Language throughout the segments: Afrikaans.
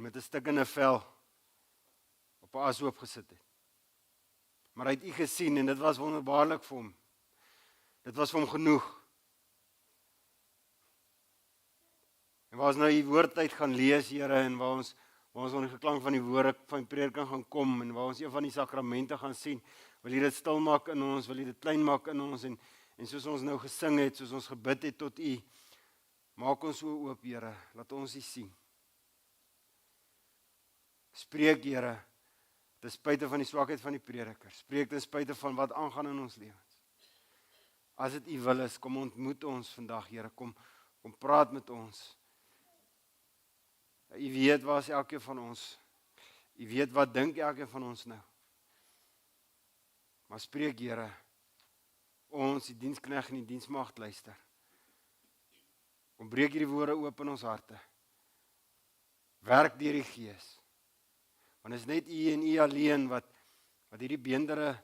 en met 'n stikkende vel op 'n ashoop gesit het. Maar hy het U gesien en dit was wonderbaarlik vir hom. Dit was vir hom genoeg. En waar ons nou die woord uit gaan lees, Here, en waar ons onder die geklank van die woord van die prediking gaan kom en waar ons een van die sakramente gaan sien, wil U dit stil maak in ons, wil U dit klein maak in ons en soos ons nou gesing het, soos ons gebid het tot U, maak ons so oop, Here, laat ons U sien. Spreek, Here, ten spyte van die swakheid van die prediker, spreek ten spyte van wat aangaan in ons lewens. As dit U wil is, kom ontmoet ons vandag, Here, kom praat met ons. U weet waar is elkeen van ons. U weet wat dink elkeen van ons nou. Maar spreek, Here, ons, die diensknegt en die diensmagd luister. Kom breek hierdie woorde oop in ons harte. Werk deur die Gees. Want is net U en U alleen wat hierdie beendere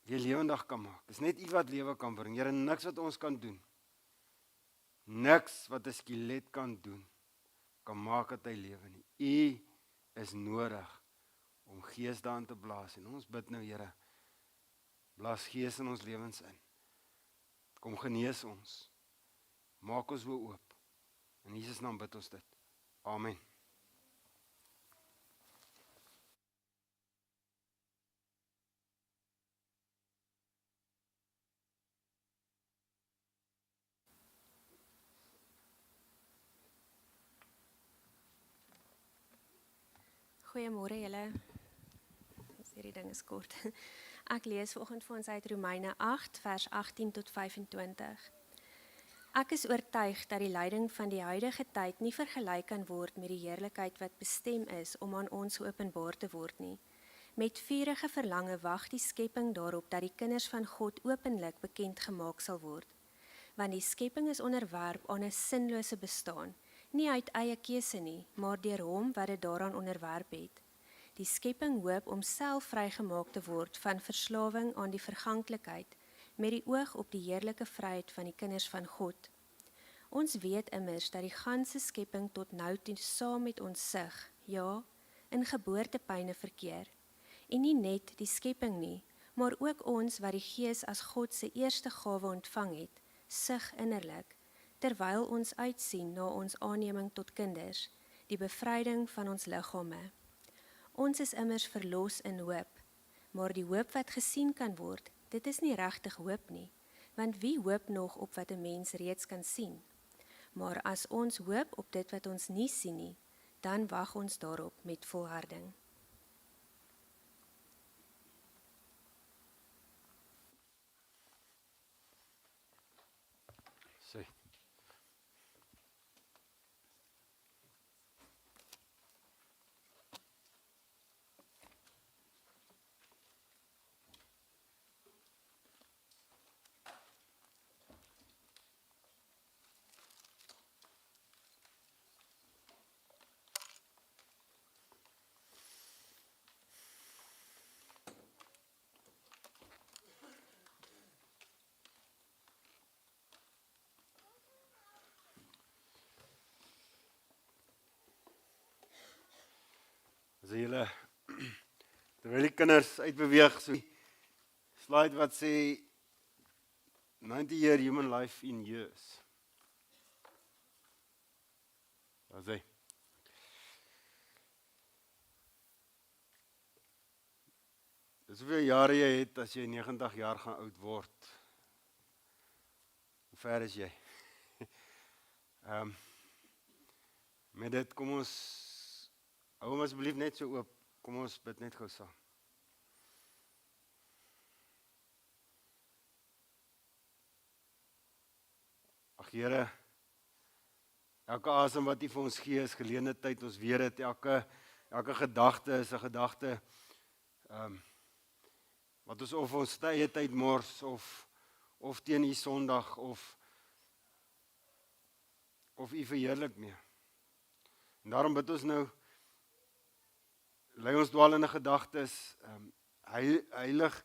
weer lewendig kan maak. Dis net U wat lewe kan bring. Here, niks wat ons kan doen. Niks wat 'n skelet kan doen, kan maak dat hy lewe nie. U is nodig om Gees daarin te blaas. En ons bid nou, Here, blaas Gees in ons lewens in. Kom genees ons. Maak ons oë oop. In Jesus naam bid ons dit. Amen. Goeiemôre julle. Hierdie ding is kort. Ek lees vanoggend vir ons uit Romeine 8 vers 18 tot 25. Ek is oortuig dat die lyding van die huidige tyd nie vergelyk kan word met die heerlikheid wat bestem is om aan ons geopenbaar te word nie. Met vurige verlange wag die skepping daarop dat die kinders van God openlik bekend gemaak sal word. Want die skepping is onderwerp aan 'n sinlose bestaan. Nie uit eie keuse nie, maar deur hom wat dit daaraan onderwerp het. Die skepping hoop om self vrygemaak te word van verslawing aan die verganklikheid, met die oog op die heerlike vryheid van die kinders van God. Ons weet immers dat die ganse skepping tot nou toe saam met ons sug, ja, in geboortepyne verkeer. En nie net die skepping nie, maar ook ons wat die Gees as God se eerste gawe ontvang het, sug innerlik, terwyl ons uitsien na ons aanneming tot kinders, die bevryding van ons liggame. Ons is immers verlos in hoop, maar die hoop wat gesien kan word, dit is nie regtig hoop nie, want wie hoop nog op wat 'n mens reeds kan sien? Maar as ons hoop op dit wat ons nie sien nie, dan wag ons daarop met volharding. Sê. As julle, terwyl die kinders uitbeweeg, so slide wat sê 90-year human life in years. Daar sê. Dis hoeveel jare jy het as jy 90 jaar gaan oud word. Hoe ver is jy? Met dit kom ons hou hom asseblief net so oop. Kom ons bid net gou saam. Ag Here, elke asem wat U vir ons gee is geleende tyd. Ons weet dit, elke gedagte is 'n gedagte wat ons of ons eie tyd mors of teen U Sondag of U verheerlik nie. En daarom bid ons nou, lei ons dwalende gedagtes, heilig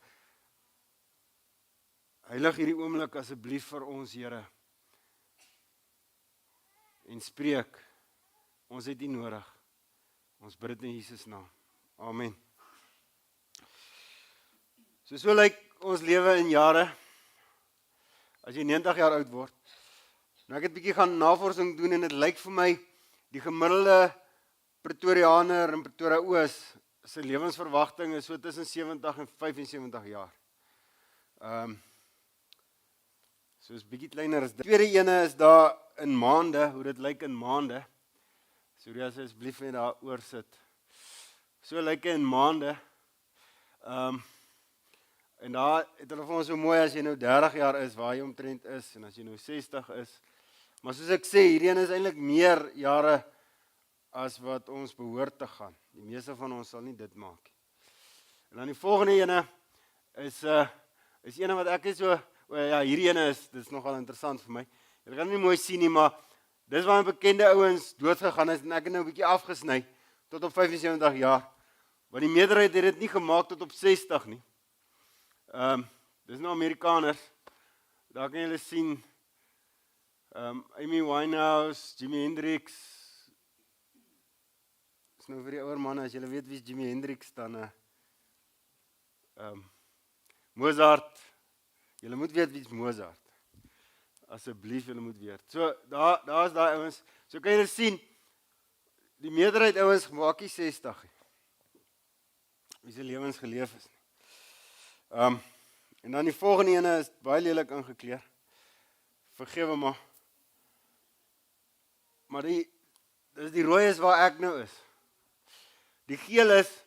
hierdie oomblik asseblief vir ons, Here. En spreek, ons het U nodig. Ons bid dit in Jesus naam. Amen. So lyk ons lewe in jare, as jy 90 jaar oud word. Nou ek het 'n bietjie gaan navorsing doen en dit lyk vir my, die gemiddelde Pretoriaaner in Pretoria Oos, sy lewensverwagting is so tussen 70 en 75 jaar. So is bietjie kleiner as dit. Die tweede ene is daar in maande, hoe dit lyk in maande. Sorry as jy asseblief net daar oor sit. So lyk dit in maande. En daar het hulle vir ons so mooi, as jy nou 30 jaar is, waar jy omtrent is, en as jy nou 60 is. Maar soos ek sê, hierdie een is eintlik meer jare as wat ons behoort te gaan. Die meeste van ons sal nie dit maak nie. En dan die volgende ene is ene wat ek is so, ja, hierdie ene dit is nogal interessant vir my. Jy kan nie mooi sien nie, maar dis waar bekende ouens doodgegaan is, en ek het nou 'n bietjie afgesny, tot op 75 jaar. Want die meerderheid het dit nie gemaak tot op 60 nie. Dis nou Amerikaners. Daar kan julle sien, Amy Winehouse, Jimi Hendrix. Dis nou vir die ouer manne, as julle weet wie is Jimi Hendrix, dan Mozart. Julle moet weet wie is Mozart. Asseblief, julle moet weet. So, daar is daai ouens. So kan julle sien, die meerderheid ouens maak nie 60 nie. Wie se lewens geleef is nie. En dan die volgende ene is baie lelik ingekleer. Vergewe maar. Maar dis die rooi is waar ek nou is. Die geel is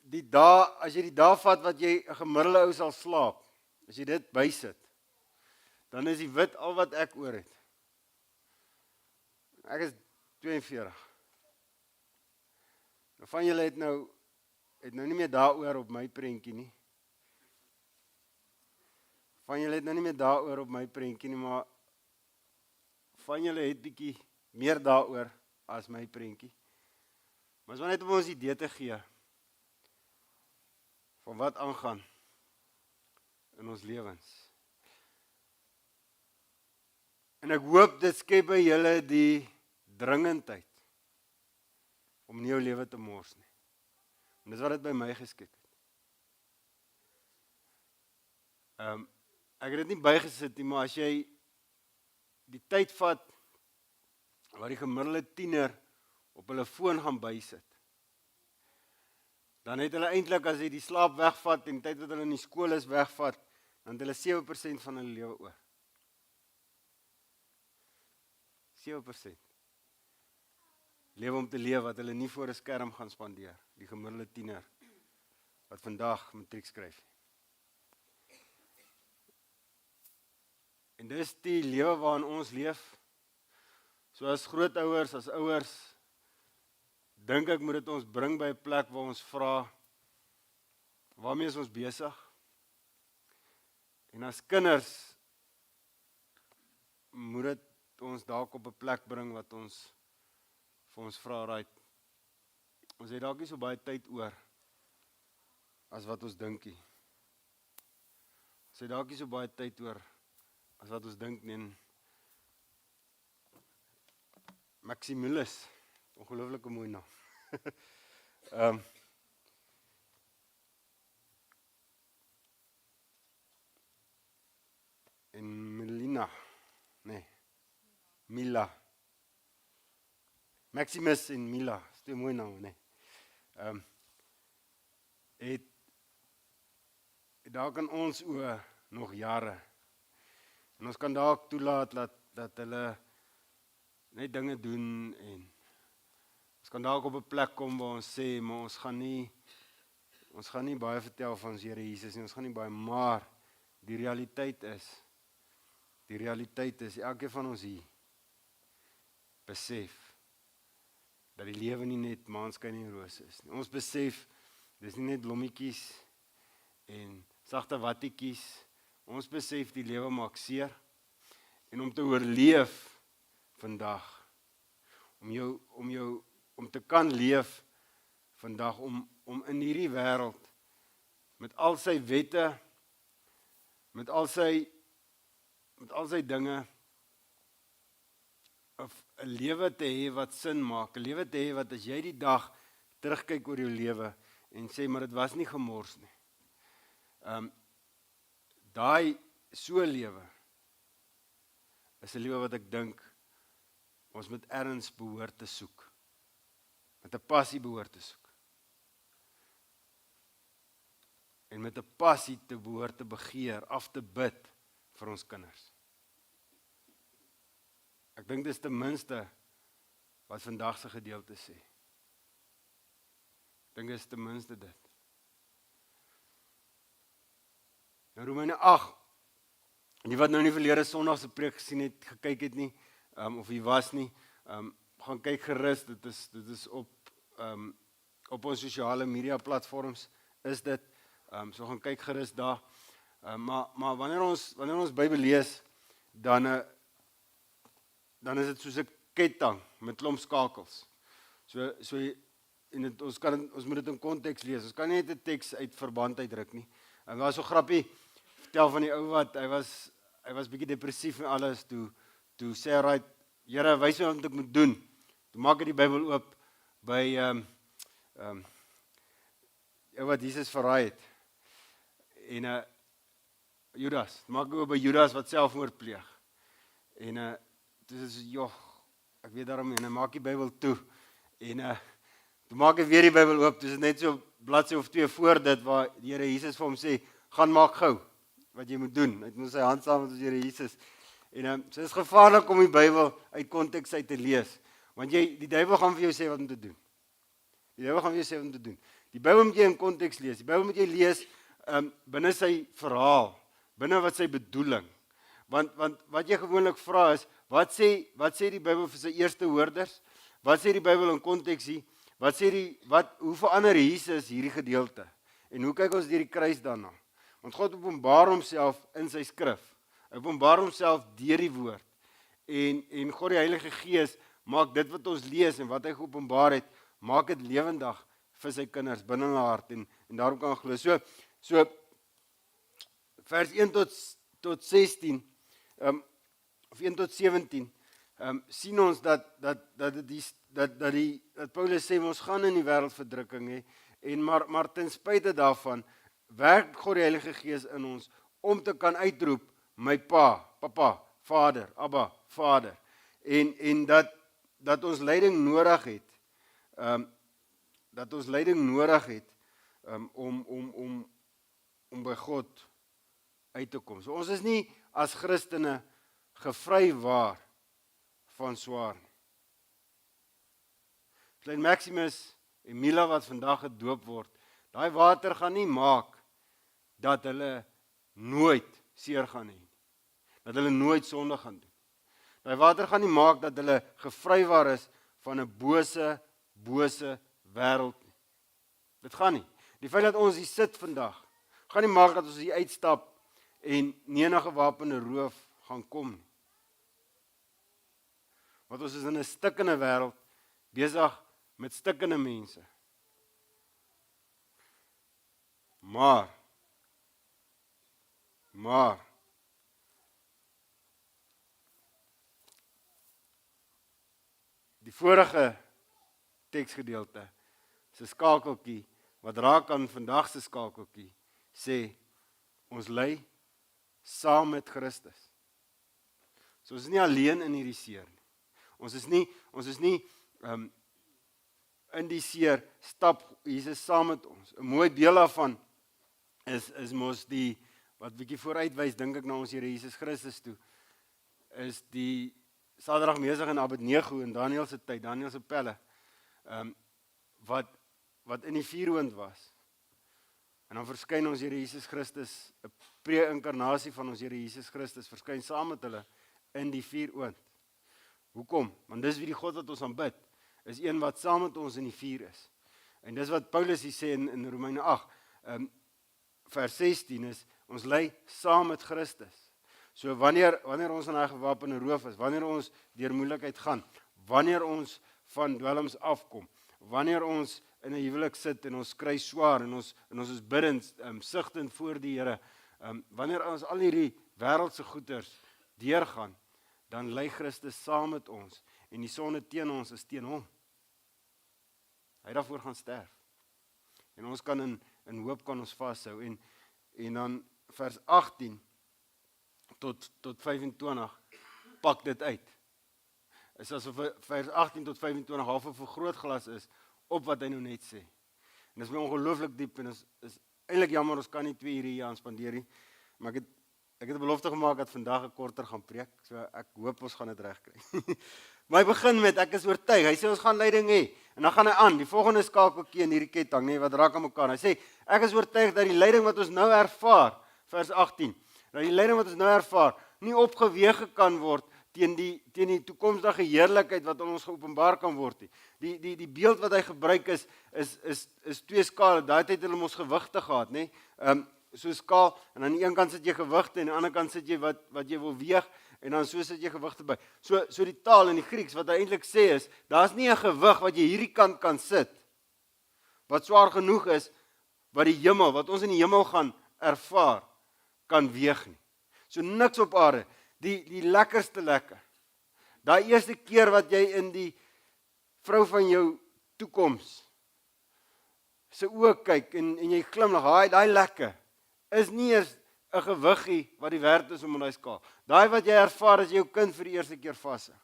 die dae, as jy die dae vat wat jy 'n gemiddelde ou sal slaap, as jy dit bysit, dan is die wit al wat ek oor het. Ek is 42. Nou van julle het nou nie meer daaroor op my prentjie nie. Van julle het nou nie meer daaroor op my prentjie nie, maar van julle het bietjie meer daaroor as my prentjie. Maar is maar net om ons idee te gee van wat aangaan in ons lewens. En ek hoop dit skep by julle die dringendheid om nie jou lewe te mors nie. En dis wat dit by my geskep het. Ek het dit nie bygesit nie, maar as jy die tyd vat waar die gemiddelde tiener op hulle foon gaan bysit, dan het hulle eintlik, as jy die slaap wegvat en die tyd wat hulle in die skool is wegvat, dan het hulle 7% van hulle lewe oor. 7%. Lewe om te leef wat hulle nie voor 'n skerm gaan spandeer, die gemiddelde tiener wat vandag matriek skryf. En dis die lewe waarin ons leef. So as grootouers, as ouers, dink ek moet dit ons bring by 'n plek waar ons vra, waarmee is ons besig? En as kinders moet dit ons dalk op 'n plek bring wat ons vir ons vra, right, ons het dalk nie so baie tyd oor as wat ons dink nie. Ons het dalk nie so baie tyd oor as wat ons dink nie. Maximulus, ongelooflike mooi naam. En Mila. Maximus en Mila, is twee mooi name, nee. Het daar kan ons oor nog jare. En ons kan dalk toelaat dat hulle net dinge doen en ons kan dalk op 'n plek kom waar ons sê, maar ons gaan nie baie vertel van ons Here Jesus nie, ons gaan nie baie, maar die realiteit is, elkeen van ons hier besef dat die lewe nie net maanskyn en rose is nie. Ons besef, dis nie net blommetjies en sagte wattetjies. Ons besef die lewe maak seer. En om te oorleef vandag, om te kan leef vandag, om in hierdie wêreld met al sy wette, met al sy dinge 'n lewe te hê wat sin maak, 'n lewe te hê wat as jy die dag terugkyk oor jou lewe en sê maar dit was nie gemors nie. Daai so lewe is 'n lewe wat ek dink ons met erns behoort te soek. Met 'n passie behoort te soek. En met 'n passie te behoort te begeer, af te bid vir ons kinders. Ek dink dis ten minste wat vandag se gedeelte sê. Ek dink dis ten minste dit. Nou Romeine 8. Die wat nou nie verlede Sondag se preek gesien het, gekyk het nie, of hy was nie, gaan kyk gerus, dit is op ons sosiale media platforms, is dit, so gaan kyk gerus daar, maar wanneer ons Bybel lees, dan is dit soos 'n ketting met klomp skakels, en ons moet dit in konteks lees, ons kan nie net 'n teks uit verband uitdruk nie, en was so grappie, vertel van die ou wat, hy was bietjie depressief en alles, toe sê hy, Here, wys my wat ek moet doen. Toe maak hy die Bybel oop by wat Jesus verraai het. En Judas, maak hy oop by Judas wat selfmoord pleeg. En toe sê hy, joh, ek weet daarom, en hy maak die Bybel toe. En toe maak hy weer die Bybel oop, toe is dit net so bladsy of 2 voor dit, waar die Here Jesus vir hom sê, gaan maak gou wat jy moet doen. Hy het moet sy hand saam met ons Here Jesus. En so is gevaarlik om die Bybel uit konteks uit te lees, want die duiwel gaan vir jou sê wat om te doen. Die duiwel gaan vir jou sê wat om te doen. Die Bybel moet jy in konteks lees. Die Bybel moet jy lees binne sy verhaal, binne wat sy bedoeling. Want wat jy gewoonlik vra is, wat sê die Bybel vir sy eerste hoorders? Wat sê die Bybel in konteks hier? Hoe verander Jesus hierdie gedeelte? En hoe kyk ons deur die kruis daarna? Want God openbaar homself in sy skrif. Hy openbaar homself deur die woord. En God die Heilige Gees maak dit wat ons lees en wat hy geopenbaar het, maak dit lewendig vir sy kinders binne hulle hart en daarom kan glo. So vers 1 tot 16 of 1 tot 17 sien ons dat Paulus sê ons gaan in die wêreld verdrukking hê maar ten spyte daarvan werk God die Heilige Gees in ons om te kan uitroep my papa, vader, Abba, vader. En dat ons leiding nodig het. Dat ons leiding nodig het om by God uit te kom. So ons is nie as Christene gevrywaar van swaar nie. Klein Maximus en Mila wat vandag gedoop word, daai water gaan nie maak dat hulle nooit seer gaan hê nie. Dat hulle nooit sonde gaan doen. Daai water gaan nie maak dat hulle gevrywaar is van 'n bose wêreld nie. Dit gaan nie. Die feit dat ons hier sit vandag, gaan nie maak dat ons hier uitstap en nie na gewapende roof gaan kom nie. Want ons is in 'n stikkende wêreld, besig met stikkende mense. Maar die vorige teksgedeelte se skakeltjie wat raak aan vandag se skakeltjie sê ons lê saam met Christus. So ons is nie alleen in hierdie seer nie. Ons is nie in die seer stap Jesus saam met ons. 'n Mooi deel daarvan is mos die wat bietjie vooruitwys dink ek na ons Here Jesus Christus toe is die Sadrag, Mesach en Abednego in Daniël se tyd, Daniël se pelle wat in die vuuroond was. En dan verskyn ons Here Jesus Christus, 'n pre-inkarnasie van ons Here Jesus Christus verskyn saam met hulle in die vuuroond. Hoekom? Want dis wie die God wat ons aanbid, is een wat saam met ons in die vuur is. En dis wat Paulus hier sê in Romeine 8, vers 16 is, ons lê saam met Christus. So wanneer ons in 'n gewapende roof is, wanneer ons deur moeilikheid gaan, wanneer ons van dwelms afkom, wanneer ons in 'n huwelik sit en ons kry swaar en ons is bidend, sigtend voor die Here, wanneer ons al hierdie wêreldse goeders deurgaan, dan lê Christus saam met ons en die sonde teen ons is teen hom. Hy het daarvoor gaan sterf. En ons kan in hoop kan ons vashou en dan vers 18 tot 25 pak dit uit. Is asof vers 18 tot 25 half 'n vergrootglas is op wat hy nou net sê. En dit is my ongelooflik diep en is eintlik jammer ons kan nie 2 ure hier aan spandeer nie, maar ek het 'n belofte gemaak dat vandag 'n korter gaan preek, so ek hoop ons gaan dit regkry. Maar hy begin met ek is oortuig. Hy sê ons gaan leiding hê en dan gaan hy aan. Die volgende skakeltjie in hierdie ketting, nee, wat raak aan mekaar. Hy sê ek is oortuig dat die leiding wat ons nou ervaar, vers 18, dat die leiding wat ons nou ervaar nie opgewege kan word teen die toekomstige heerlikheid wat aan ons geopenbaar kan word nie. Die beeld wat hy gebruik is 2 skale. Daai tyd het hulle mos gewigte gehad, nê? So skaal en aan die een kant sit jy gewigte en aan die ander kant sit jy wat jy wil weeg en dan so sit jy gewigte by. So die taal in die Grieks wat hy eintlik sê is, daar's nie 'n gewig wat jy hierdie kant kan sit wat swaar genoeg is wat die hemel, wat ons in die hemel gaan ervaar, kan weeg nie. So niks op aarde, die lekkerste lekker. Daai eerste keer wat jy in die vrou van jou toekoms se oë kyk en jy glimlag, daai lekker is nie eers 'n gewiggie wat die werd is om in daai skaal. Daai wat jy ervaar as jy jou kind vir die eerste keer vashou.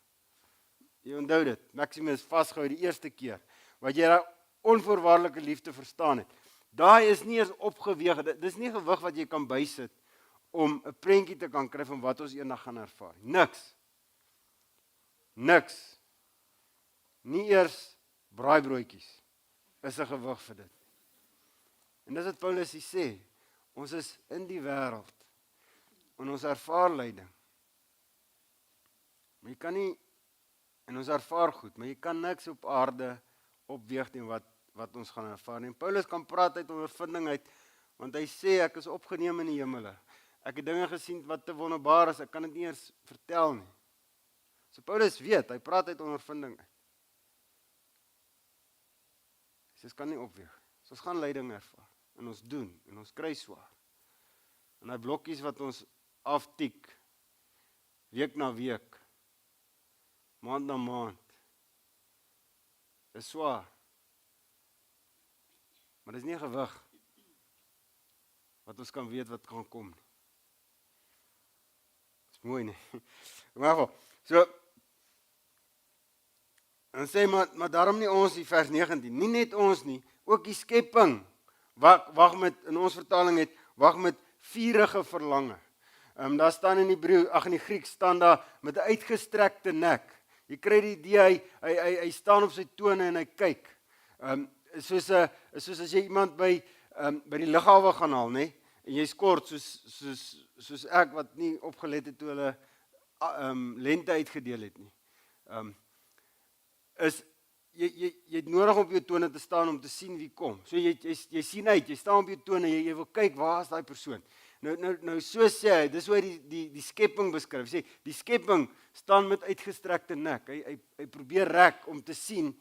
Jy onthou dit, Maximus vasgehou die eerste keer, wat jy daai onvoorwaardelike liefde verstaan het. Daai is nie eens opgeweeg, dis nie 'n gewig wat jy kan bysit om 'n prentjie te kan kry van wat ons eendag gaan ervaar. Niks. Nie eers braaibroodjies is 'n gewig vir dit. En dis wat Paulus hier sê. Ons is in die wêreld en ons ervaar lyding. Maar jy kan nie, en ons ervaar goed, maar jy kan niks op aarde opweeg teen wat ons gaan ervaar. En Paulus kan praat uit ondervinding uit, want hy sê ek is opgeneem in die hemele. Ek het dinge gesien wat te wonderbaar is, ek kan dit nie eers vertel nie. So Paulus weet, hy praat uit ondervinding uit. Hy sê ons kan nie opweeg. So ons gaan lyding ervaar. En ons doen, en ons kry swaar. En die blokkies wat ons aftik, week na week, maand na maand, is swaar. Maar dit is nie 'n gewig, wat ons kan weet wat gaan kom. Dis mooi nie. Maar so, en sê maar daarom nie ons, die vers 19, nie net ons nie, ook die skepping, wag met, in ons vertaling het, wag met vurige verlange. Daar staan in die Grieks staan daar met 'n uitgestrekte nek. Jy kry die idee, hy staan op sy tone en hy kyk. Soos as jy iemand by die lughawe gaan haal, nê? En jy skort soos ek wat nie opgelet het toe hulle lente uitgedeel het nie. Jy het nodig om op jou tone te staan om te sien wie kom. So jy sien uit, jy staan op jou tone, jy wil kyk waar is daai persoon. Nou so sê hy, dis hoe hy die skepping beskryf. Sê die skepping staan met uitgestrekte nek. Hy probeer rek om te sien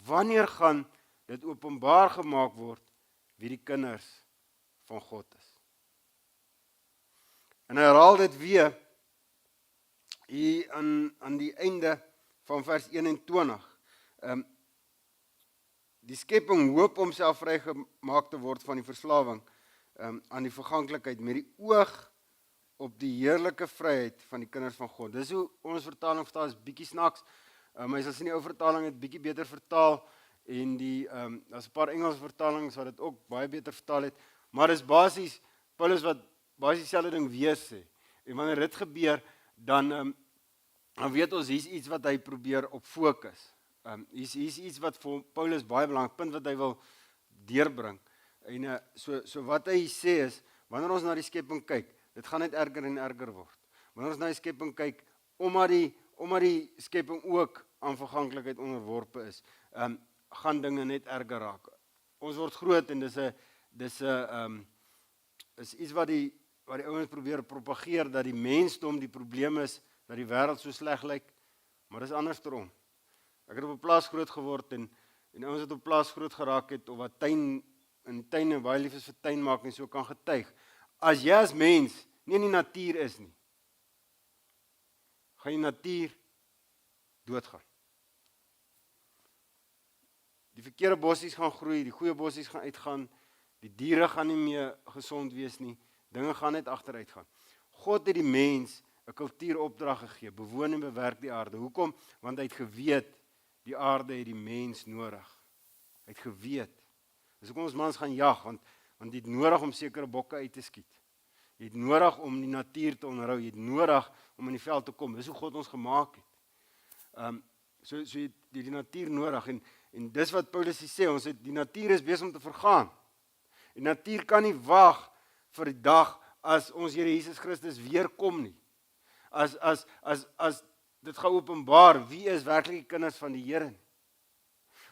wanneer gaan dit openbaar gemaak word wie die kinders van God is. En hy herhaal dit weer hier aan die einde van vers 21. Die skepping hoop om self vrygemaak te word van die verslawing aan die verganklikheid met die oog op die heerlike vryheid van die kinders van God. Dis hoe ons vertaling vertaal, is bietjie snaaks. My sal sien die ou vertaling het bietjie beter vertaal en daar's 'n paar Engelse vertalings wat dit ook baie beter vertaal het, maar dis basies Paulus wat basies dieselfde ding weer sê. En wanneer dit gebeur, dan weet ons hier's iets wat hy probeer op fokus. Hier's iets wat vir Paulus baie belangrik, punt wat hy wil deurbring. En so wat hy sê is, wanneer ons na die skepping kyk, dit gaan net erger en erger word. Wanneer ons na die skepping kyk, omdat die skepping ook aan verganklikheid onderworpe is, gaan dinge net erger raak. Ons word groot en is iets wat die ouens probeer propageer, dat die mensdom die probleem is, dat die wêreld so sleg lyk, maar dis andersom. Ek het op 'n plaas groot geword en ouens het op 'n plaas groot geraak het, of wat tuine baie lief is vir tuin maak en so kan getuig. As jy as mens nie in die natuur is nie, gaan die natuur doodgaan. verkeerde bossies gaan groei, die goeie bossies gaan uitgaan, die diere gaan nie meer gesond wees nie, dinge gaan net agteruit gaan. God het die mens 'n kultuuropdrag gegee, bewoon en bewerk die aarde. Hoekom? Want hy het geweet, die aarde het die mens nodig. Hy het geweet. Dis hoekom ons mans gaan jag, want jy het nodig om sekere bokke uit te skiet. Jy het nodig om die natuur te onderhou, jy het nodig om in die veld te kom. Dis hoe God ons gemaak het. So jy het die natuur nodig, en dis wat Paulus sê, ons het, die natuur is besig om te vergaan. Die natuur kan nie wag vir die dag as ons Here Jesus Christus weer kom nie. As dit gaan openbaar, wie is werklik die kinders van die Here nie.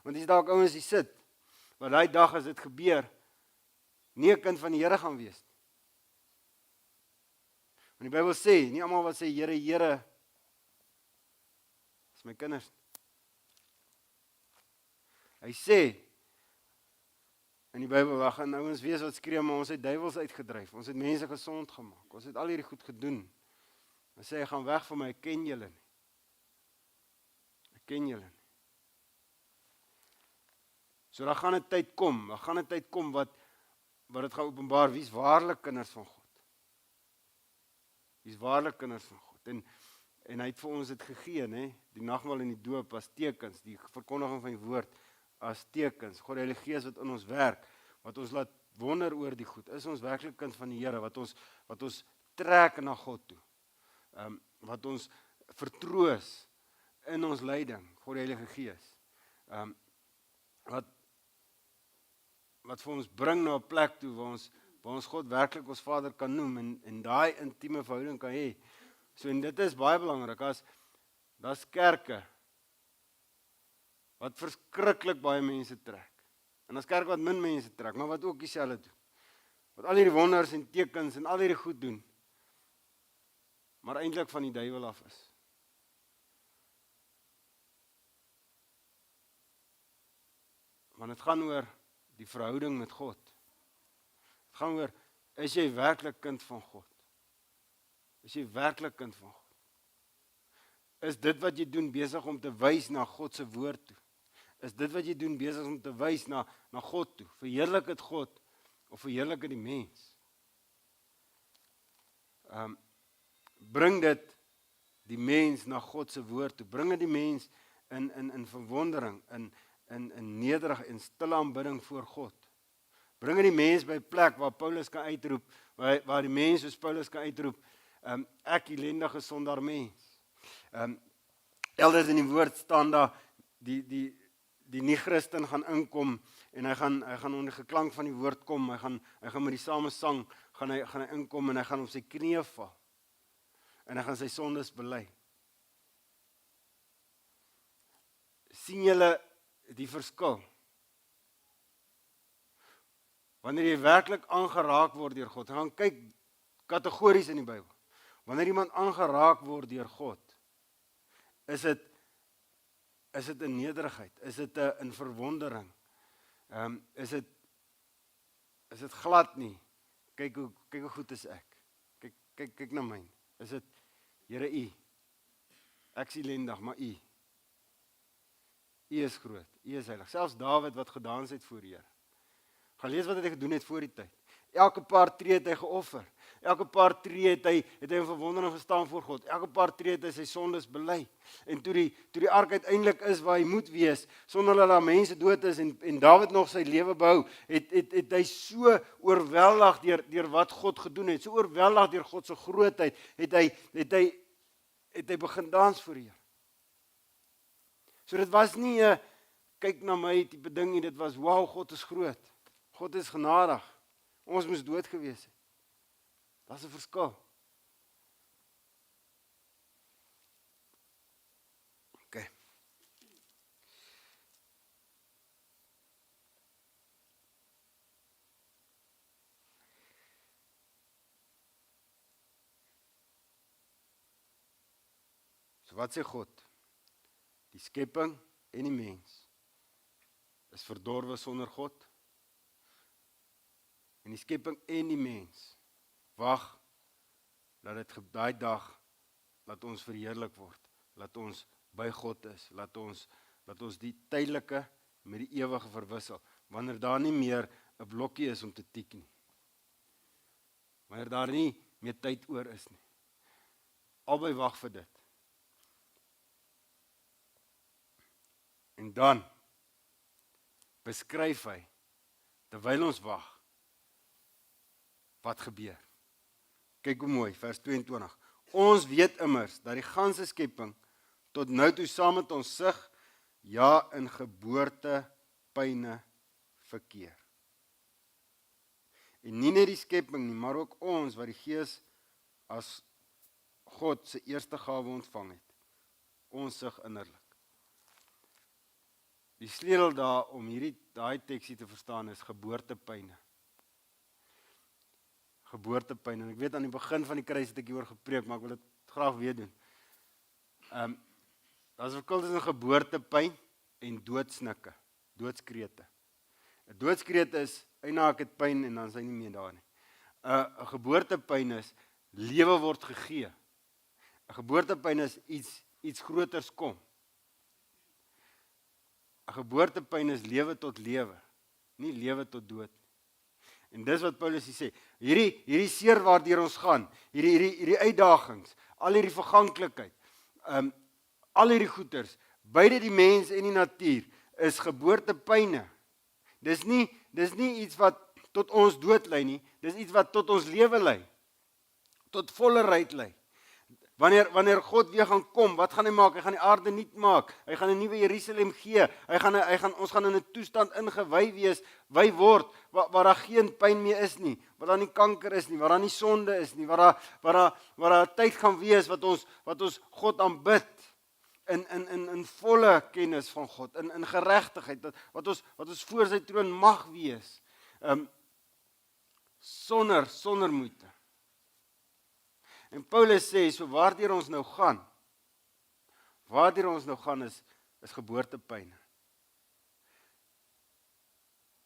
Want dis dalk ouens die sit, want daai dag as dit gebeur, nie 'n kind van die Here gaan wees nie. Want die Bybel sê, nie almal wat sê Here, Here, is my kinders. Hy sê, in die Bybel, daar gaan ouens wees wat skree, maar ons het duiwels uitgedryf, ons het mense gesond gemaak, ons het al hierdie goed gedoen. Dan sê hy, gaan weg van my, ek ken julle nie. Ek ken julle nie. So daar gaan 'n tyd kom, wat dit gaan openbaar, wie is waarlik kinders van God? Wie is waarlik kinders van God? En hy het vir ons dit gegee, né? Die nagmaal en die doop as tekens, die verkondiging van die woord as tekens. God, die Heilige Gees wat in ons werk, wat ons laat wonder oor die goed. Is ons werklik kind van die Here, wat ons trek na God toe. Wat ons vertroos in ons lyding, God die Heilige Gees. Wat vir ons bring na 'n plek toe waar ons God werklik ons Vader kan noem en daai intieme verhouding kan hê. So en dit is baie belangrik, daar's kerke wat verskriklik baie mense trek. En daar's kerke wat min mense trek, maar wat ook dieselfde doen. Wat al hierdie wonders en tekens en al hierdie goed doen, maar eintlik van die duiwel af is. Want dit gaan oor die verhouding met God. Het gaan oor, is jy werklik kind van God? Is jy werklik kind van God? Is dit wat jy doen besig om te wys na God se woord toe? Is dit wat jy doen besig om te wys na God toe? Verheerlik dit God of verheerlik dit die mens? Bring dit die mens na God se woord toe. Bring dit die mens in verwondering, in nederig en stille aanbidding voor God. Bring die mens by 'n plek waar Paulus kan uitroep, waar die mens soos Paulus kan uitroep, ek ellendige sondaar mens. Elders in die woord staan daar, die nie-Christen gaan inkom, en hy gaan onder die geklank van die woord kom, hy gaan met die samesang, gaan hy inkom, en hy gaan op sy knieë val, en hy gaan sy sondes bely. Sien julle die verskil? Wanneer jy werklik aangeraak word deur God, gaan kyk kategories in die Bybel. Wanneer iemand aangeraak word deur God, is dit in nederigheid, is dit in verwondering, is dit glad nie, kyk hoe goed is ek, kyk na my, is dit, Here U, ek is elendig, maar U is groot, U is heilig, selfs Dawid wat gedans het voor die Here, gaan lees wat hy gedoen het voor die tyd, elke paar tree het hy geoffer, elke paar tree het hy in verwondering gestaan voor God, elke paar tree het hy sy sondes bely, en toe die ark uiteindelik is waar hy moet wees, sonder dat daar mense dood is, en Dawid nog sy lewe behou, het hy so oorweldig deur wat God gedoen het, so oorweldig deur God se grootheid, het hy begin dans voor die Here. So dit was nie 'n kyk na my tipe ding nie, dit was wow, God is groot, God is genadig, ons moes dood gewees het. Dat is 'n verskil. Okay. So wat sê God? Die skepping en die mens is verdorwe sonder God. En die skepping en die mens wag dat dit daai dag laat ons verheerlik word, laat ons by God is, laat ons die tydelike met die ewige verwissel, wanneer daar nie meer 'n blokkie is om te tik nie. Wanneer daar nie meer tyd oor is nie. Albei wag vir dit. En dan beskryf hy, terwyl ons wag, wat gebeur. Kyk hoe mooi, vers 22. Ons weet immers, dat die ganse skepping, tot nou toe saam met ons sig, ja, in geboortepyne verkeer. En nie net die skepping nie, maar ook ons, wat die Gees as God se eerste gawe ontvang het. Ons sig innerlik. Die sleutel daar om daai teksie te verstaan is geboortepyne. Geboortepyne. En ek weet aan die begin van die kruis het ek hieroor gepreek, maar ek wil dit graag weer doen. Daar is 'n verskil tussen geboortepyn en doodsnikke, doodskrete. 'n Doodskrete is, eina ek het pyn en dan is hy nie meer daar nie. 'n Geboortepyn is, lewe word gegee. 'n Geboortepyn is iets groters kom. 'n Geboortepyn is lewe tot lewe, nie lewe tot dood. En dis wat Paulus hier sê, hierdie seer waardeur ons gaan, hierdie uitdagings, al hierdie verganklikheid, al hierdie goeters, beide die mens en die natuur, is geboortepyne. Dis nie iets wat tot ons dood lei nie, dis iets wat tot ons lewe lei, tot vollerheid lei. Wanneer God weer gaan kom, wat gaan hy maak? Hy gaan die aarde nuut maak. Hy gaan 'n nuwe Jerusalem gee. Ons gaan in 'n toestand ingewy word waar daar geen pyn meer is nie, waar daar nie kanker is nie, waar daar nie sonde is nie, waar daar tyd gaan wees wat ons God aanbid in volle kennis van God, in geregtigheid, wat ons voor sy troon mag wees. Sonder moeite. En Paulus sê, so waardeur ons nou gaan is geboortepyne.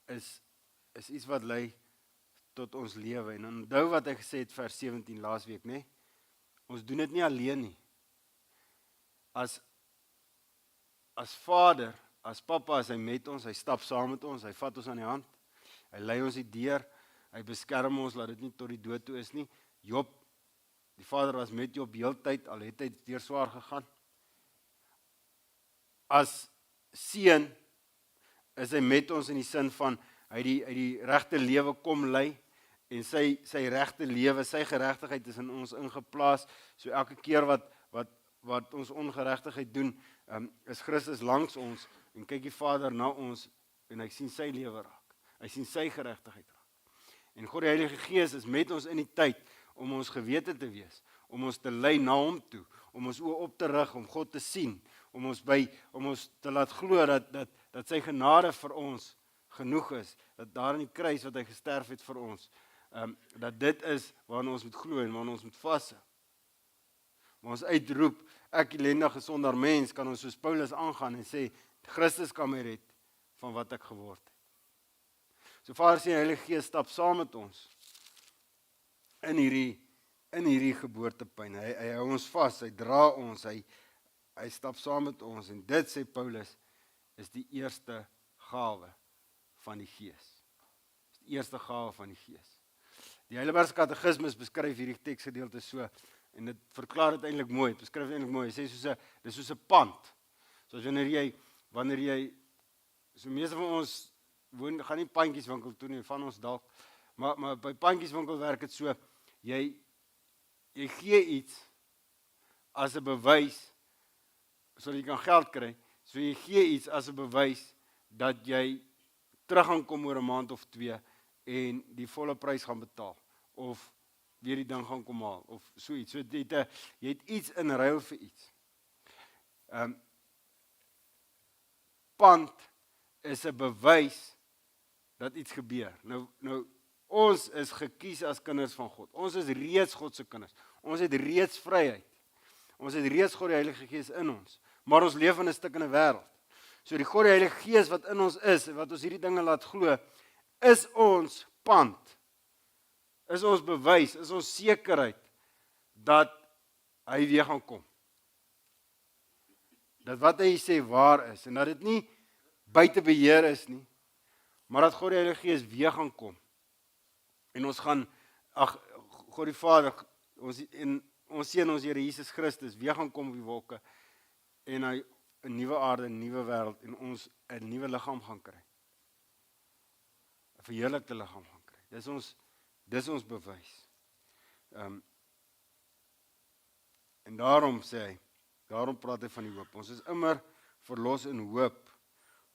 Is iets wat lei tot ons lewe. En onthou wat hy gesê het vers 17 laasweek, né? Ons doen dit nie alleen nie. As vader, as pappa, is hy met ons, hy stap saam met ons, hy vat ons aan die hand, hy lei ons die deur, hy beskerm ons, laat dit nie tot die dood toe is nie. Job, die vader was met Job heeltyd, al het hy deur swaar gegaan. As seun is hy met ons in die sin van, hy die regte lewe kom lei, en sy regte lewe, sy geregtigheid is in ons ingeplaas, so elke keer wat ons ongeregtigheid doen, is Christus langs ons, en kyk die Vader na ons, en hy sien sy lewe raak, hy sien sy geregtigheid raak. En God die Heilige Gees is met ons in die tyd, om ons gewete te wees, om ons te lei na hom toe, om ons oë op te rig, om God te sien, om ons te laat glo dat sy genade vir ons genoeg is, dat daar in die kruis wat hy gesterf het vir ons, dat dit is waarna ons moet glo en waarna ons moet vashou. Maar ons uitroep, ek ellendige sondaar mens, kan ons soos Paulus aangaan en sê, Christus kan my red van wat ek geword het. So Vader sê, die Heilige Gees stap saam met ons in hierdie geboortepyn. Hy hou ons vas, hy dra ons, hy stap saam met ons, en dit, sê Paulus, is die eerste gawe van die Gees. Die eerste gawe van die Gees. Die Heidelbergse Katekismes beskryf hierdie teksgedeelte so, en dit verklaar dit eintlik mooi, dit beskryf eintlik mooi, hy sê dis soos 'n pand. Soos wanneer jy, so meeste van ons gaan nie pandjieswinkel toe nie, van ons dalk, maar by pandjieswinkel werk dit so, jy gee iets as 'n bewys, sodat jy kan geld kry, so jy gee iets as 'n bewys, dat jy terug gaan kom oor 'n maand of 2, en die volle prys gaan betaal, of weer die ding gaan kom haal, of so iets. So jy het iets in ruil vir iets. Pand is 'n bewys dat iets gebeur. Nou ons is gekies as kinders van God. Ons is reeds God se kinders. Ons het reeds vryheid. Ons het reeds God die Heilige Gees in ons. Maar ons leef in 'n stikkende wêreld. So die God die Heilige Gees wat in ons is, wat ons hierdie dinge laat glo, is ons pand. Is ons bewys, is ons sekerheid dat hy weer gaan kom. Dat wat hy sê waar is, en dat dit nie buite beheer is nie, maar dat God die Heilige Gees weer gaan kom. En ons gaan, God die Vader, ons Seun, ons Here Jesus Christus, weer gaan kom op die wolke, en hy 'n nuwe aarde, 'n nuwe wêreld, en ons 'n nuwe liggaam gaan kry. 'n Verheerlikte liggaam gaan kry. Dis ons bewys. En daarom sê hy, daarom praat hy van die hoop. Ons is immer verlos in hoop,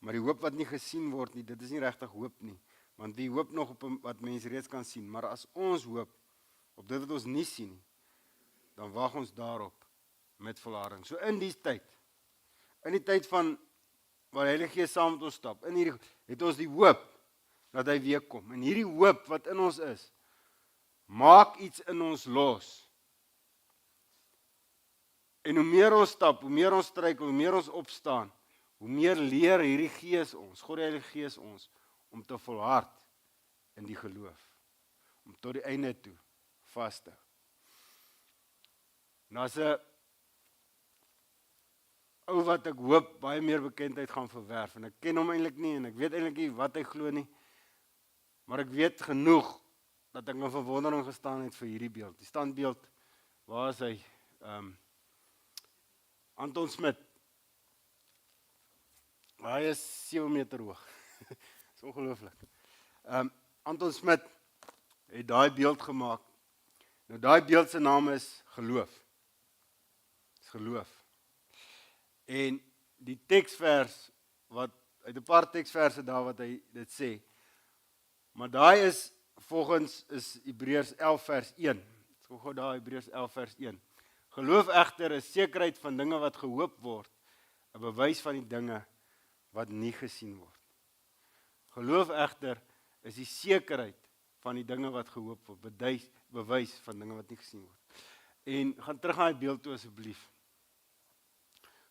maar die hoop wat nie gesien word nie, dit is nie regtig hoop nie, want wie hoop nog op wat mense reeds kan sien, maar as ons hoop op dit wat ons nie sien nie, dan wag ons daarop met volharding. So in die tyd van waar die Heilige Gees saam met ons stap, in hierdie het ons die hoop dat hy weer kom. En hierdie hoop wat in ons is, maak iets in ons los. En hoe meer ons stap, hoe meer ons struikel, hoe meer ons opstaan, hoe meer leer hierdie Gees ons, God die Heilige Gees ons, om te volhard in die geloof, om tot die einde toe vas te hou. Nou as 'n ou wat ek hoop baie meer bekendheid gaan verwerf, en ek ken hom eintlik nie, en ek weet eintlik nie wat hy glo nie, maar ek weet genoeg, dat ek in verwondering gestaan het vir hierdie beeld. Die standbeeld, waar is hy? Anton Smit. Hy is 7 meter hoog. Dis ongelooflik. Anton Smit het daai beeld gemaak. Nou daai beeld se naam is geloof. Dis geloof. En die teksvers wat uit 'n paar teksverse daar wat hy dit sê. Maar daai is volgens is Hebreërs 11 vers 1. So gou daar Hebreërs 11 vers 1. Geloof egter is sekerheid van dinge wat gehoop word, 'n bewys van die dinge wat nie gesien word. Geloof egter is die sekerheid van die dinge wat gehoop word, bewys van dinge wat nie gesien word. En gaan terug na die beeld toe asseblief.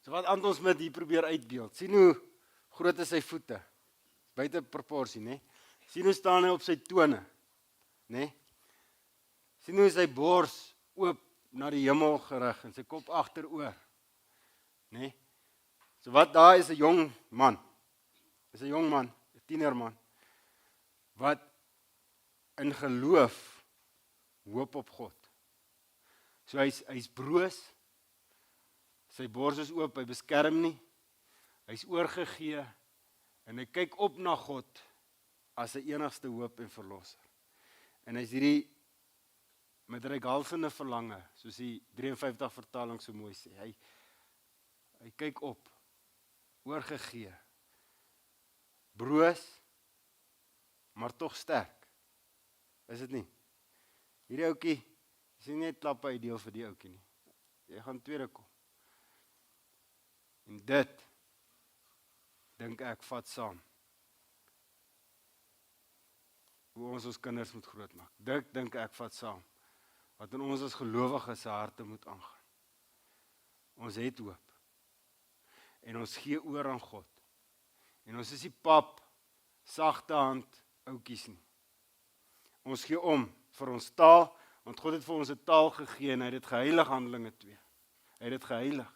So wat Anton Smit hier probeer uitbeeld. Sien hoe groot is sy voete? Buite proporsie, né? Sien hoe staan hy op sy tone, né? Sien hoe sy bors oop na die hemel gerig en sy kop agteroor, né? So wat daar is 'n jong man. Is 'n jong man, 'n tienerman wat in geloof hoop op God. So hy's broos. Sy bors is oop, hy beskerm nie. Hy's oorgegee en hy kyk op na God as sy enigste hoop en verlosser. En hy's hierdie met reikhalsende verlange, soos die 53 vertaling so mooi sê. Hy kyk op, oorgegee, broos, maar tog sterk. Is dit nie? Hierdie ouetjie, is nie net klappe uitdeel vir die ouetjie nie. Jy gaan tweede kom. En dit, dink ek, vat saam hoe ons kinders moet grootmaak. Dit dink ek vat saam wat in ons as gelowiges se harte moet aangaan. Ons het hoop. En ons gee oor aan God. En ons is die pap, sagte hand, ouetjies nie. Ons gee om vir ons taal, want God het vir ons 'n taal gegee en hy het dit geheilig, Handelinge 2. Hy het dit geheilig.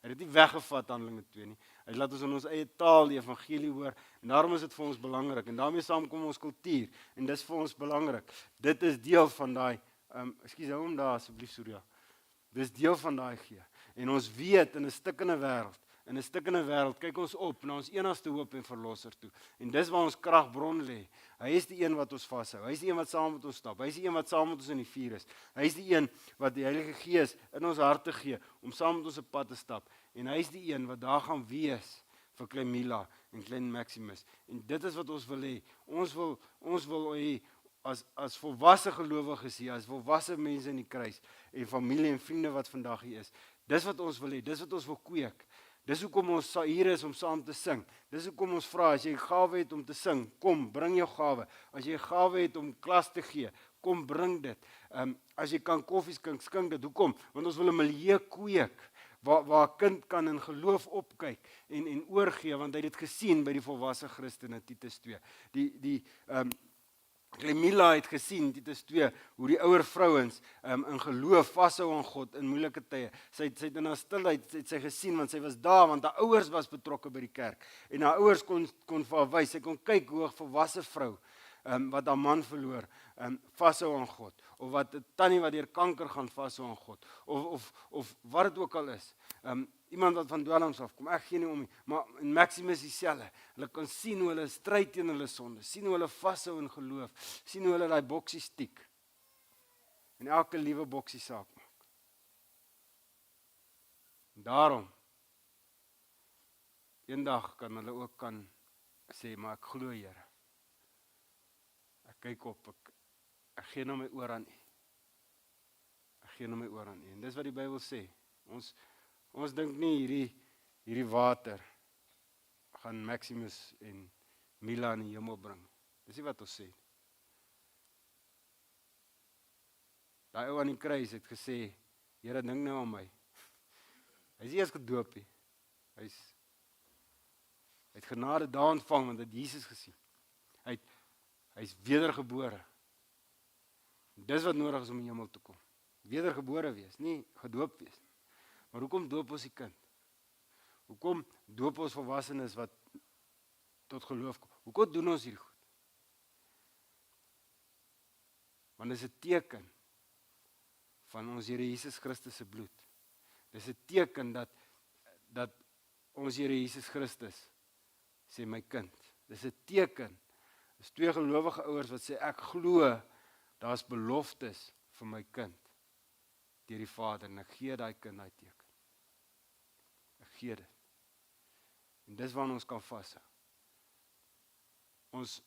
Hy het dit nie weggevat, Handelinge 2 nie. Hy laat ons in ons eie taal die evangelie hoor, en daarom is dit vir ons belangrik, en daarmee saamkom ons kultuur, en dis vir ons belangrik. Dit is deel van daai, hou hom daar asseblief, Surya. Dis deel van daai gee. En ons weet, in 'n stikkende wêreld, kyk ons op na ons enigste hoop en verlosser toe. En dis waar ons kragbron lê. Hy is die een wat ons vashou. Hy is die een wat saam met ons stap. Hy is die een wat saam met ons in die vuur is. Hy is die een wat die Heilige Gees in ons harte gee om saam met ons op pad te stap. En hy is die een wat daar gaan wees vir klein Mila en klein Maximus. En dit is wat ons wil hê. Ons wil hê as volwasse gelowiges hier, as volwasse mense in die kruis en familie en vriende wat vandag hier is. Dis wat ons wil hê. Dis wat ons wil kweek. Dis hoekom ons hier is om saam te sing. Dis hoekom ons vra, as jy 'n gawe het om te sing, kom, bring jou gawe. As jy 'n gawe het om klas te gee, kom, bring dit. As jy kan koffie skink dit. Hoekom? Want ons wil 'n milieu kweek, waar 'n kind kan in geloof opkyk en oorgee, want hy het dit gesien by die volwasse Christene, Titus 2. Mila het gesien, dit is 2, hoe die ouer vrouens in geloof vashou aan God in moeilike tye. Sy het in haar stilheid het sy gesien, want sy was daar, want haar ouers was betrokke by die kerk. En haar ouers kon vir haar wys, sy kon kyk hoe 'n volwasse vrou, wat haar man verloor, vashou aan God. Of wat 'n tannie wat deur kanker gaan vashou aan God. Of wat dit ook al is. Iemand wat van dwelms afkom, ek gee nie om nie, maar in Maximus dieselfde. Hulle kan sien hoe hulle stry teen hulle sonde, sien hoe hulle vashou in geloof, sien hoe hulle daai boksie stiek. En elke liewe boksie saak maak. En daarom, eendag kan hulle ook kan sê, maar ek glo Here. Ek kyk op, ek gee nou my oor aan U. Ek gee nou my oor aan U. En dis wat die Bybel sê. Ons dink nie hierdie water gaan Maximus en Mila in die hemel bring. Dis nie wat ons sê. Daai ou aan die kruis het gesê, Here, dink nou aan my. Hy is nie eers gedoop nie. Hy het genade daar ontvang, want hy het Jesus gesien. Hy is wedergebore. Dis wat nodig is om in die hemel te kom. Wedergebore wees, nie gedoop wees. Maar hoekom doop ons die kind? Hoekom doop ons volwassenes wat tot geloof kom? Hoekom doen ons hierdie goed? Want dit is 'n teken van ons Here Jesus Christus se bloed. Dit is 'n teken dat ons Here Jesus Christus sê my kind. Dit is 'n teken. Dis 2 gelowige ouers wat sê ek glo daar's beloftes vir my kind deur die Vader en ek gee daai kind daai teken. Ek gee dit. En dis waarna ons kan vashou. Ons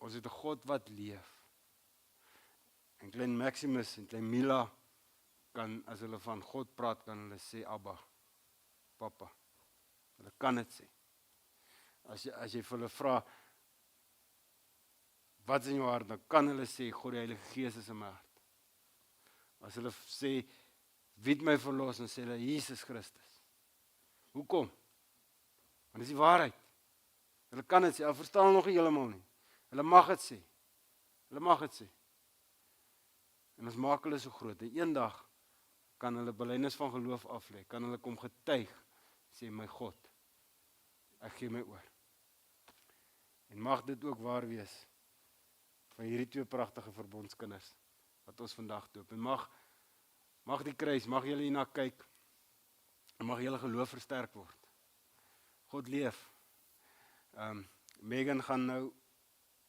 het 'n God wat leef. En klein Maximus en klein Mila kan, as hulle van God praat, kan hulle sê Abba, Papa. Hulle kan dit sê. As jy vir hulle vra, wat is in jou hart, dan kan hulle sê, God die Heilige Gees is in my hart. As hulle sê, wie het my verlos, dan sê hulle, Jesus Christus. Hoekom? Want dis die waarheid. Hulle kan dit sê, hulle verstaan nog nie heeltemal nie. Hulle mag dit sê. Hulle mag dit sê. En ons maak hulle so groot. En eendag kan hulle belydenis van geloof aflê, kan hulle kom getuig, sê my God, ek gee my oor. En mag dit ook waar wees van hierdie 2 pragtige verbondskinders wat ons vandag doop. En mag die kruis, mag julle hierna kyk en mag julle geloof versterk word. God leef. Megan gaan nou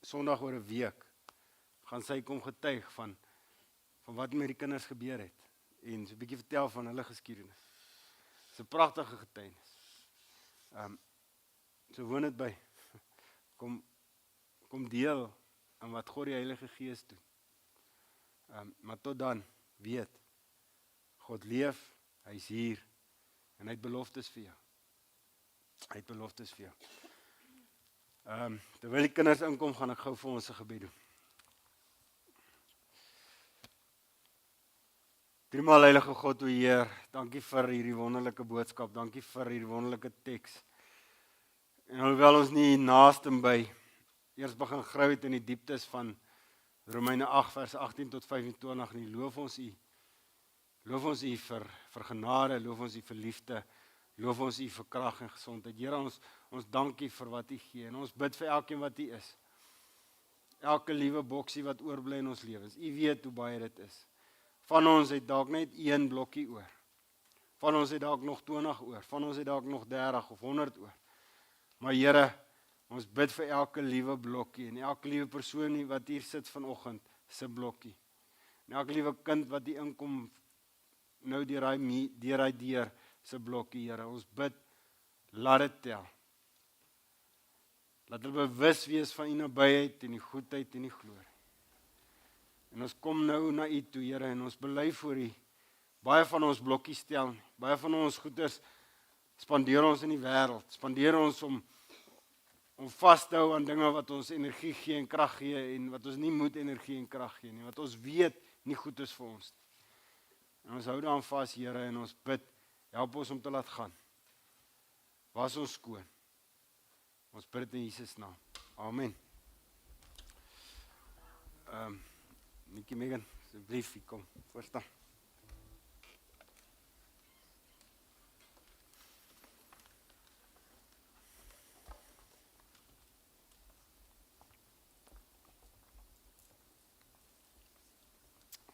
Sondag oor 'n week gaan sy kom getuig van wat met die kinders gebeur het en so 'n bietjie vertel van hulle geskiedenis. Dis 'n pragtige getuienis. So woon dit by. Kom deel aan wat God die Heilige Gees doen. Maar tot dan, weet, God leef, hy's hier en hy het beloftes vir jou. Hy het beloftes vir jou. Terwyl die kinders inkom, gaan ek gou vir ons 'n gebed doen. Driemaal heilige God, o Heer, dankie vir hierdie wonderlike boodskap, dankie vir hierdie wonderlike teks. En alhoewel ons nie naaste by eers begin grou het in die dieptes van Romeine 8 vers 18 tot 25 nie, loof ons U. Loof ons U vir genade, loof ons U vir liefde, loof ons U vir krag en gesondheid. Here, ons dankie vir wat U gee en ons bid vir elkeen wat U is. Elke liewe boksie wat oorbly in ons lewens. U weet hoe baie dit is. Van ons het dalk net 1 blokkie oor. Van ons het dalk nog 20 oor. Van ons het dalk nog 30 of 100 oor. Maar Here, ons bid vir elke liewe blokkie en elke liewe persoon wat hier sit vanoggend se blokkie. En elke liewe kind wat hier inkom nou deur hy deur se blokkie, Here. Ons bid, laat dit tel. Laat hulle bewus wees van U nabyheid en die goedheid en die glorie. En ons kom nou na U toe, Here, en ons bely voor U. Baie van ons blokkies tel, baie van ons goeders spandeer ons in die wêreld, spandeer ons om vas te hou aan dinge wat ons energie gee en krag gee en wat ons nie moet energie en krag gee nie, wat ons weet nie goed is vir ons nie. En ons hou daaraan vas, Here, en ons bid, help ons om te laat gaan. Was ons skoon. Ons bid in Jesus naam. Amen. Nikkie Megan, asseblief, kom, voorstaan.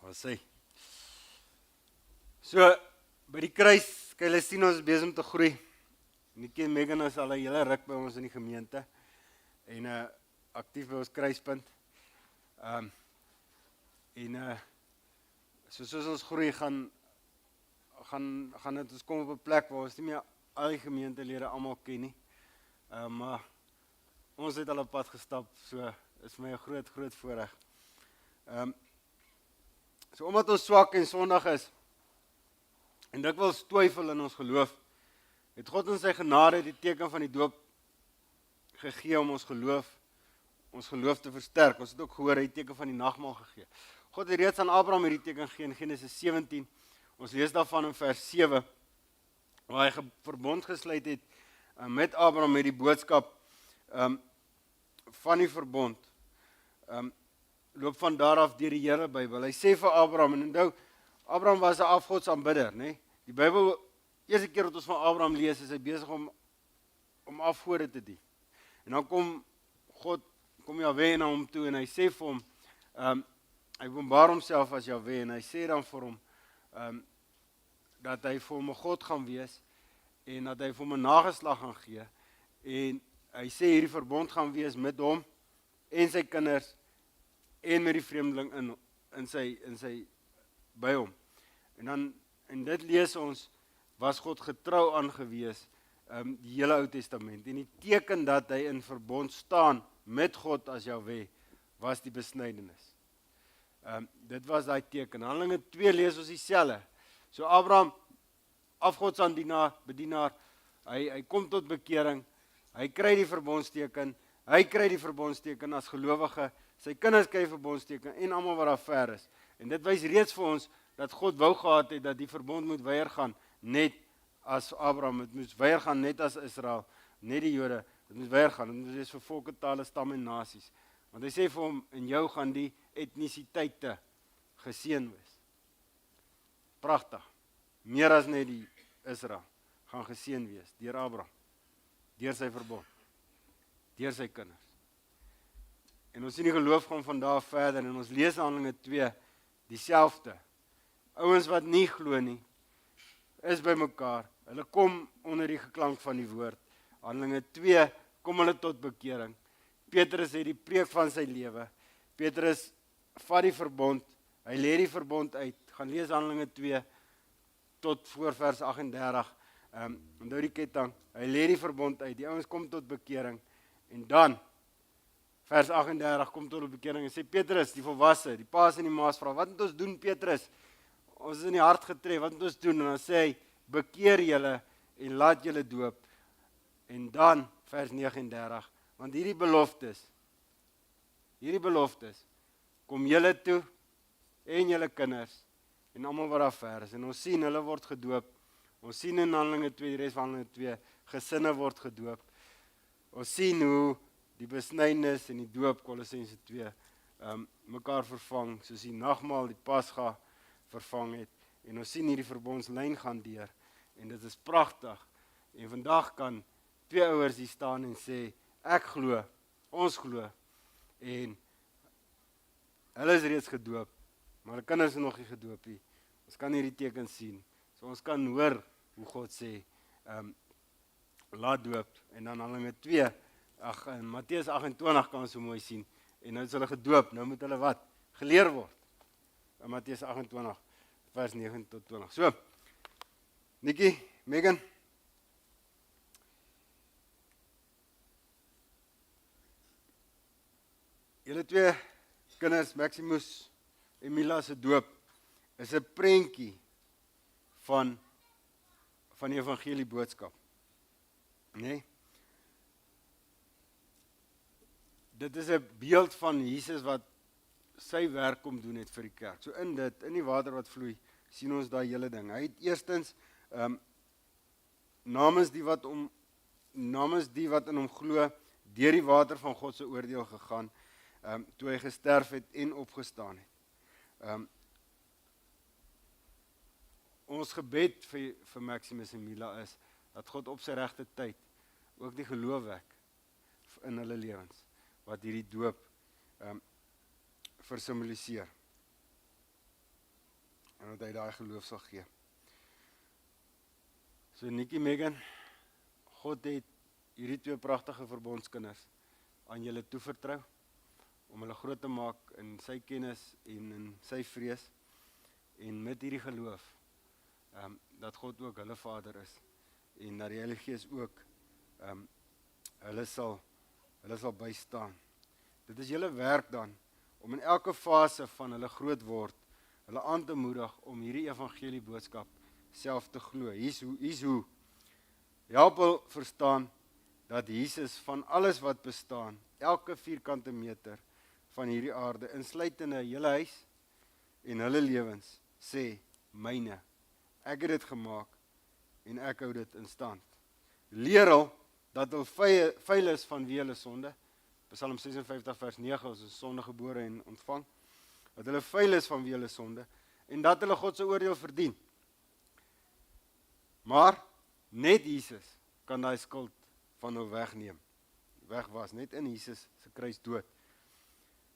Wat sê? So, by die kruis, kan julle sien ons is besig om te groei. Nikkie en Megan is al 'n hele ruk by ons in die gemeente en aktief by ons kruispunt. Soos ons groei gaan dit ons kom op 'n plek waar ons nie meer al die gemeentelede almal ken nie. Maar ons het al 'n pad gestap, so is my 'n groot voorreg. So omdat ons swak en sondig is en dikwels twyfel in ons geloof, het God in sy genade die teken van die doop gegee om ons geloof te versterk. Ons het ook gehoor, hy die teken van die nagmaal gegee. God het reeds aan Abraham hierdie teken gegee in Genesis 17. Ons lees daarvan in vers 7, waar hy verbond gesluit het met Abraham met die boodskap van die verbond. Loop van daar af deur die hele Bybel. Hy sê vir Abraham, en onthou, Abraham was 'n afgodsaanbidder, né? Die Bybel, eerste keer wat ons van Abraham lees, is hy besig om afgode te dien. En dan kom Jahwe na hom toe en hy sê vir hom, hy openbaar homself as Jahwe en hy sê dan vir hom dat hy vir hom 'n God gaan wees en dat hy vir hom 'n nageslag gaan gee en hy sê hierdie verbond gaan wees met hom en sy kinders en met die vreemdeling in sy by hom. En dit lees ons, was God getrou aangewees die hele Ou Testament. En die teken dat hy in verbond staan met God as Jahwe, was die besnydenis. Dit was daai teken. Handelinge 2 lees ons dieselfde. So Abraham, bedienaar, hy kom tot bekering, hy kry die verbondsteken, as gelowige, sy kinders kry die verbondsteken en almal wat daar ver is. En dit wys reeds vir ons dat God wou gehad het dat die verbond moet weier gaan net as Abraham, het moet weier gaan net as Israel, net die Jode, dit moet weier gaan, dit moet wees vir volke, tale, stamme en nasies. Want hy sê vir hom, in jou gaan die etnisiteite geseën wees. Pragtig. Meer as net die Israel gaan geseën wees deur Abraham, deur sy verbond, deur sy kinders. En ons sien die geloof gaan van daar verder en ons lees Handelinge 2 dieselfde. Ouens wat nie glo nie, is by mekaar. Hulle kom onder die geklank van die woord. Handelinge 2 kom hulle tot bekering. Petrus het die preek van sy lewe. Petrus vat die verbond, hy lê die verbond uit. Gaan lees Handelinge 2 tot voor vers 38. Onthou die ketting, hy lê die verbond uit. Die ouens kom tot bekering en dan vers 38 kom tot bekering en sê Petrus, die volwasse, die paas en die maas vra, wat moet ons doen Petrus? Ons is in die hart getref, wat moet ons doen? En dan sê hy, bekeer julle en laat julle doop. En dan vers 39, want hierdie beloftes kom julle toe en julle kinders en almal wat daar ver is. En ons sien hulle word gedoop. Ons sien in Handelinge 2, die res van Handelinge 2, gesinne word gedoop. Ons sien hoe die besnydenis en die doop, Kolossense 2, mekaar vervang, soos die nagmaal, die Pasga vervang het. En ons sien hierdie verbondslyn gaan deur. En dit is pragtig. En vandag kan 2 ouers hier staan en sê, ek glo, ons glo. En hulle is reeds gedoop, maar hulle kinders is nog nie gedoop nie. Ons kan hierdie teken sien. So ons kan hoor hoe God sê, laat doop. En dan Handelinge 2, in Matteus 28 kan ons so mooi sien. En nou is hulle gedoop, nou moet hulle wat? Geleer word. In Matteus 28, vers 9 tot 20. So, Nikkie, Megan. Julle 2 kinders, Maximus en Mila se doop, is 'n prentjie van die evangelie boodskap. Nee? Dit is 'n beeld van Jesus wat sy werk kom doen het vir die kerk. So in die water wat vloei, sien ons daai hele ding. Hy het eerstens namens die wat in hom glo, deur die water van God se oordeel gegaan. toe hy gesterf het en opgestaan het. Ons gebed vir Maximus en Mila is, dat God op sy regte tyd ook die geloof wek in hulle lewens, wat hierdie doop versimboliseer. En dat hy daai geloof sal gee. So Nikki, Megan, God het hierdie twee pragtige verbondskinders aan julle toevertrou, om hulle groot te maak in sy kennis en in sy vrees, en met hierdie geloof, dat God ook hulle Vader is, en dat die Heilige Gees ook hulle sal bystaan. Dit is julle werk dan, om in elke fase van hulle groot word, hulle aan te moedig om hierdie evangelie boodskap self te glo. Hier's hoe. Help hulle verstaan dat Jesus van alles wat bestaan, elke vierkante meter van hierdie aarde, insluitende julle huis en hulle lewens, sê, myne. Ek het dit gemaak en ek hou dit in stand. Leer hulle dat hulle veil is vanweë hulle sonde. Psalm 56 vers 9, ons is sonde gebore en ontvang. Dat hulle veil is vanweë hulle sonde en dat hulle God se oordeel verdien. Maar net Jesus kan daai skuld van hulle wegneem. Wegwas, net in Jesus se kruisdood.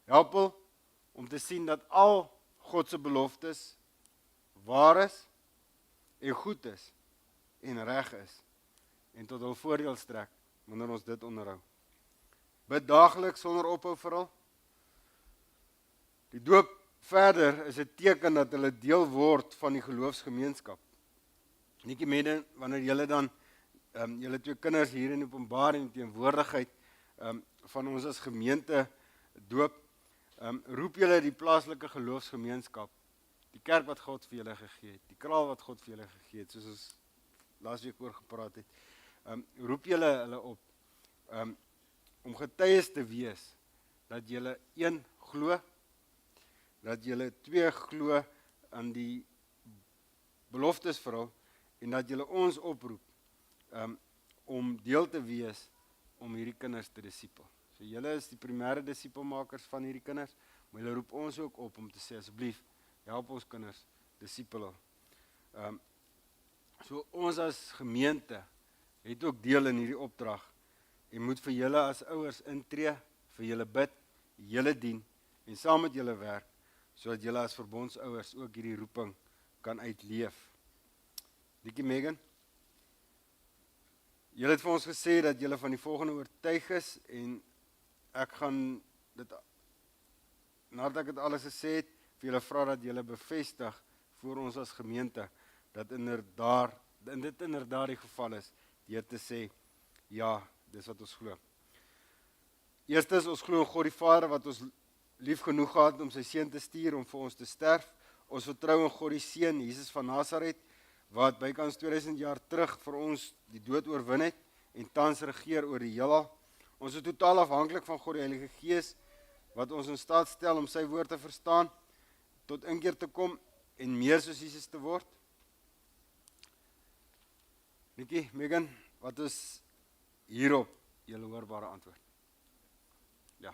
Help hulle om te sien dat al God se beloftes waar is en goed is en reg is en tot hul voordeel strek wanneer ons dit onderhou. Bid daagliks sonder ophou vir hulle. Die doop verder is 'n teken dat hulle deel word van die geloofsgemeenskap. Nikki Megan, wanneer julle dan julle twee kinders hier in Openbaar in teenwoordigheid van ons as gemeente doop, roep julle die plaaslike geloofsgemeenskap, die kerk wat God vir julle gegee het, die kraal wat God vir julle gegee het, soos ons laasweek oor gepraat het, roep julle hulle op, om getuies te wees, dat julle een glo, dat julle twee glo aan die beloftes vir hulle, en dat julle ons oproep, om deel te wees, om hierdie kinders te disipel. So julle is die primêre disipelmakers van hierdie kinders, maar julle roep ons ook op om te sê, asseblief, help ons kinders disipel. So ons as gemeente het ook deel in hierdie opdrag en moet vir julle as ouers intree, vir julle bid, julle dien en saam met julle werk, sodat julle as verbondsouers ook hierdie roeping kan uitleef. Nikki Megan, julle het vir ons gesê dat julle van die volgende oortuig is en ek gaan dit, nadat ek dit alles gesê het, vir julle vra dat julle bevestig voor ons as gemeente, dat dit inderdaad die geval is, deur te sê, ja, dis wat ons glo. Eerstens, ons glo in God die Vader, wat ons lief genoeg gehad om sy seun te stuur, om vir ons te sterf. Ons vertrou in God die Seun, Jesus van Nasaret, wat bykans 2000 jaar terug vir ons die dood oorwin het, en tans regeer oor die heelal. Ons is totaal afhanklik van God die Heilige Gees, wat ons in staat stel om sy woord te verstaan, tot inkeer te kom, en meer soos Jesus te word. Nikki, Megan, wat is hierop julle hoorbare antwoord? Ja.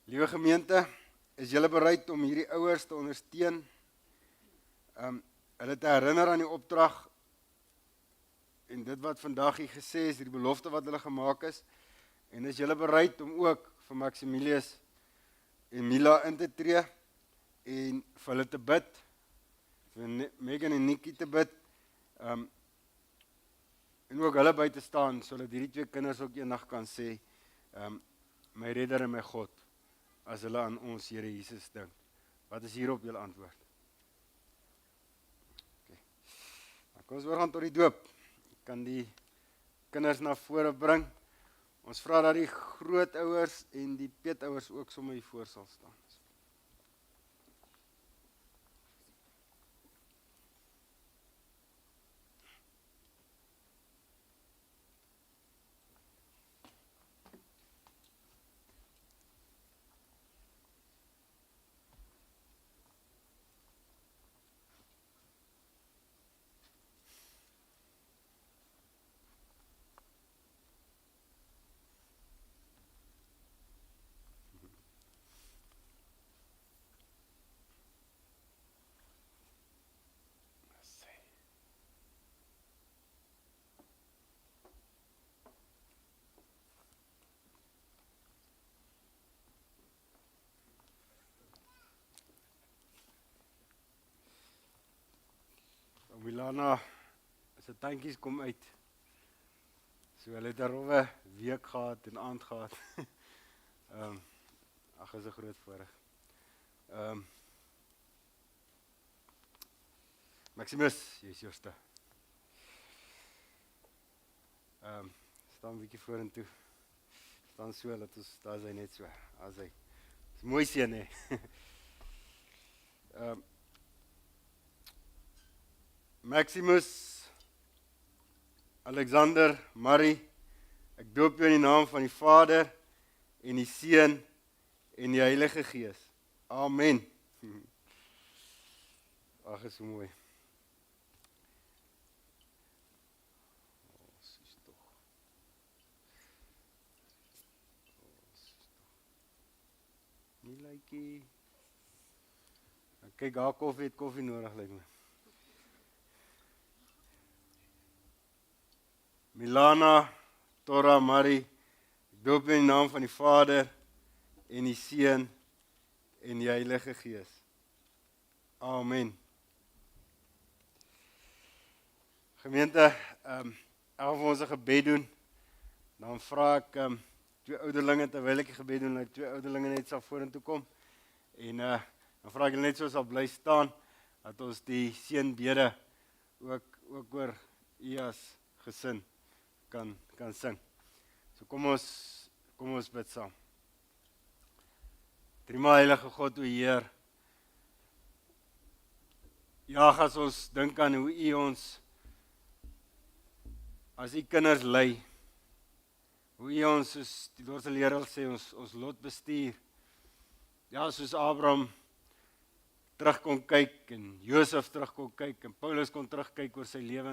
Liewe gemeente, is julle bereid om hierdie ouers te ondersteun, hulle te herinner aan die opdrag, en dit wat vandag hier gesê is, die belofte wat hulle gemaak is, en is julle bereid om ook vir Maximilius en Mila in te tree, en vir hulle te bid, vir Megan en Nikki te bid, en ook hulle by te staan, sodat hierdie twee kinders ook eendag kan sê, my redder en my God, as hulle aan ons Here Jesus dink. Wat is hierop julle antwoord? Okay. Kom ons oorgaan tot die doop. Ek kan die kinders na vore bring. Ons vra dat die grootouers en die peetouers ook sommer hier voor sal staan. Milana, sy tandjies kom uit. So hulle het 'n rowwe week gehad en aand gehad. Ag, is 'n groot voorreg. Maximus, jy is eerste. Staan 'n bietjie vorentoe. Staan so, laat ons, daar is hy net so. Daar is hy. Dis mooi seun, hè. Maximus, Alexander, Marie, ek doop jou in die naam van die Vader en die Seun en die Heilige Gees. Amen. Ag, is so mooi. Nie lykie. Kyk, haar koffie het koffie nodig, lyk my. Milana, Tora, Marie, ek doop in die naam van die Vader en die Seun en die Heilige Gees. Amen. Gemeente, elke van ons 'n gebed doen, dan vra ek twee ouderlinge terwyl ek die gebed doen, dat twee ouderlinge net sal vorentoe kom. En dan vra ek hulle net so sal bly staan, dat ons die seënbede ook oor u as gesin kan sing. So kom ons bid saam. Driemaal heilige God, o Heer. Ja, as ons dink aan hoe u ons as u kinders lei, hoe u ons, soos die Lord se leraar sê, ons lot bestuur. Ja, soos Abraham terug kon kyk en Josef terug kon kyk en Paulus kon terugkyk oor sy lewe.